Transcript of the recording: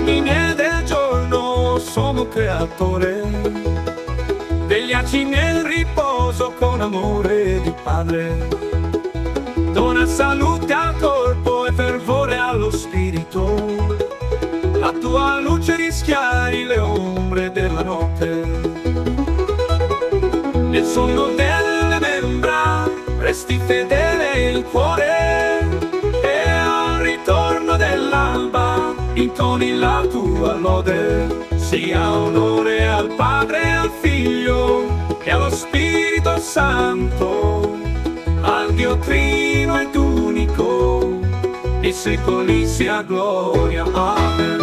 termine del giorno, sommo creatore degli aci nel riposo con amore di Padre. Dona salute al corpo e fervore allo spirito, la tua luce rischiari le ombre della notte. Nel sonno delle membra resti fedele il cuore, e al ritorno dell'alba intoni la tua lode. Sia onore al Padre, al Figlio e allo Spirito Santo, al Dio Trino ed unico, nei secoli sia gloria. Amen.